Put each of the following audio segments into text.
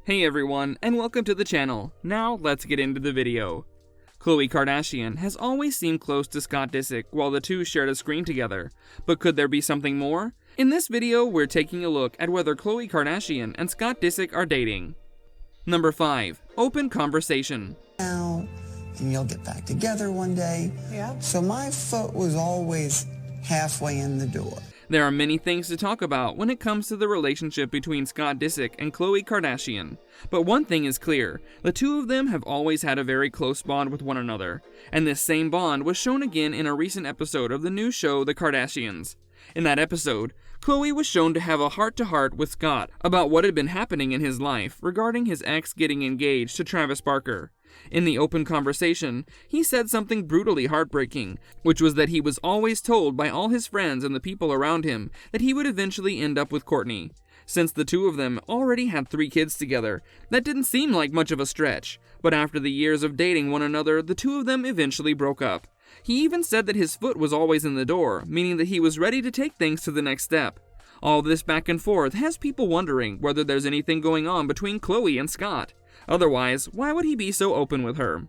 Hey everyone, and welcome to the channel. Now let's get into the video. Khloe Kardashian has always seemed close to Scott Disick while the two shared a screen together, but could there be something more? In this video, we're taking a look at whether Khloe Kardashian and Scott Disick are dating. Number 5. Open conversation. Now, and you'll get back together one day. Yeah. So my foot was always halfway in the door. There are many things to talk about when it comes to the relationship between Scott Disick and Khloe Kardashian. But one thing is clear, the two of them have always had a very close bond with one another, and this same bond was shown again in a recent episode of the new show The Kardashians. In that episode, Khloe was shown to have a heart-to-heart with Scott about what had been happening in his life regarding his ex getting engaged to Travis Barker. In the open conversation, he said something brutally heartbreaking, which was that he was always told by all his friends and the people around him that he would eventually end up with Kourtney. Since the two of them already had 3 kids together, that didn't seem like much of a stretch, but after the years of dating one another, the two of them eventually broke up. He even said that his foot was always in the door, meaning that he was ready to take things to the next step. All this back and forth has people wondering whether there's anything going on between Khloe and Scott. Otherwise, why would he be so open with her?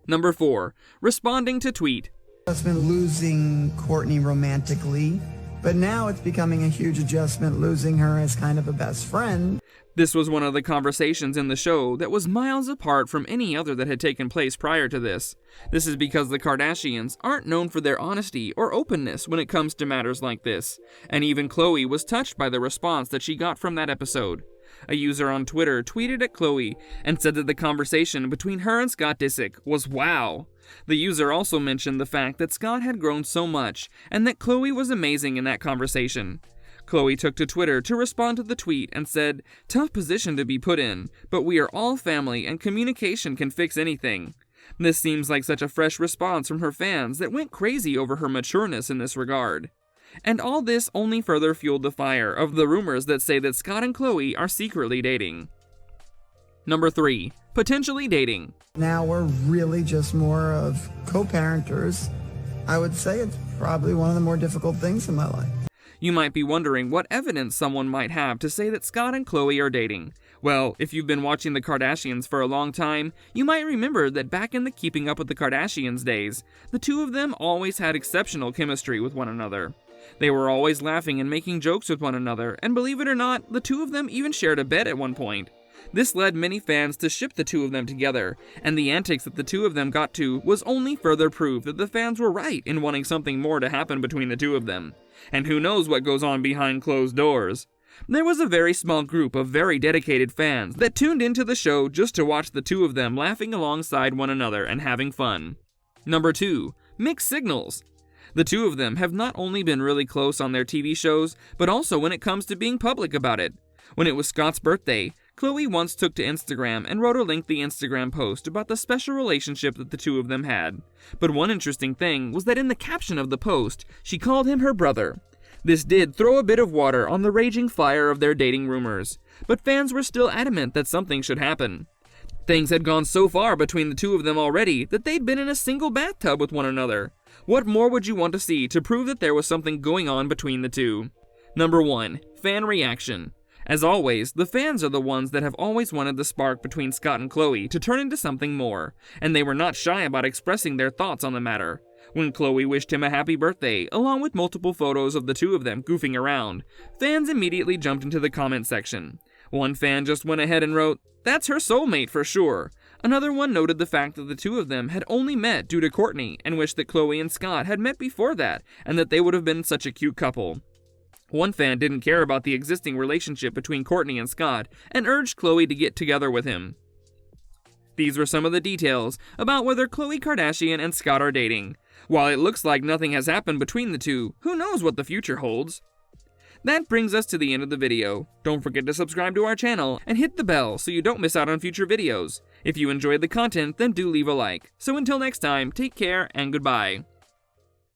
Number 4. Responding to tweet. Adjustment losing Kourtney romantically, but now it's becoming a huge adjustment losing her as kind of a best friend. This was one of the conversations in the show that was miles apart from any other that had taken place prior to this. This is because the Kardashians aren't known for their honesty or openness when it comes to matters like this, and even Khloe was touched by the response that she got from that episode. A user on Twitter tweeted at Khloe and said that the conversation between her and Scott Disick was wow. The user also mentioned the fact that Scott had grown so much and that Khloe was amazing in that conversation. Khloe took to Twitter to respond to the tweet and said, "Tough position to be put in, but we are all family and communication can fix anything." This seems like such a fresh response from her fans that went crazy over her matureness in this regard. And all this only further fueled the fire of the rumors that say that Scott and Khloe are secretly dating. Number 3. Potentially dating. Now we're really just more of co-parenters. I would say it's probably one of the more difficult things in my life. You might be wondering what evidence someone might have to say that Scott and Khloe are dating. Well, if you've been watching the Kardashians for a long time, you might remember that back in the Keeping Up with the Kardashians days, the two of them always had exceptional chemistry with one another. They were always laughing and making jokes with one another, and believe it or not, the two of them even shared a bed at one point. This led many fans to ship the two of them together, and the antics that the two of them got to was only further proof that the fans were right in wanting something more to happen between the two of them. And who knows what goes on behind closed doors. There was a very small group of very dedicated fans that tuned into the show just to watch the two of them laughing alongside one another and having fun. Number 2. Mixed signals. The two of them have not only been really close on their TV shows, but also when it comes to being public about it. When it was Scott's birthday, Khloe once took to Instagram and wrote a lengthy Instagram post about the special relationship that the two of them had. But one interesting thing was that in the caption of the post, she called him her brother. This did throw a bit of water on the raging fire of their dating rumors, but fans were still adamant that something should happen. Things had gone so far between the two of them already that they'd been in a single bathtub with one another. What more would you want to see to prove that there was something going on between the two? Number 1. Fan reaction. As always, the fans are the ones that have always wanted the spark between Scott and Khloe to turn into something more, and they were not shy about expressing their thoughts on the matter. When Khloe wished him a happy birthday, along with multiple photos of the two of them goofing around, fans immediately jumped into the comment section. One fan just went ahead and wrote, "That's her soulmate for sure." Another one noted the fact that the two of them had only met due to Kourtney and wished that Khloe and Scott had met before that and that they would have been such a cute couple. One fan didn't care about the existing relationship between Kourtney and Scott and urged Khloe to get together with him. These were some of the details about whether Khloe Kardashian and Scott are dating. While it looks like nothing has happened between the two, who knows what the future holds? That brings us to the end of the video. Don't forget to subscribe to our channel and hit the bell so you don't miss out on future videos. If you enjoyed the content, then do leave a like. So until next time, take care and goodbye.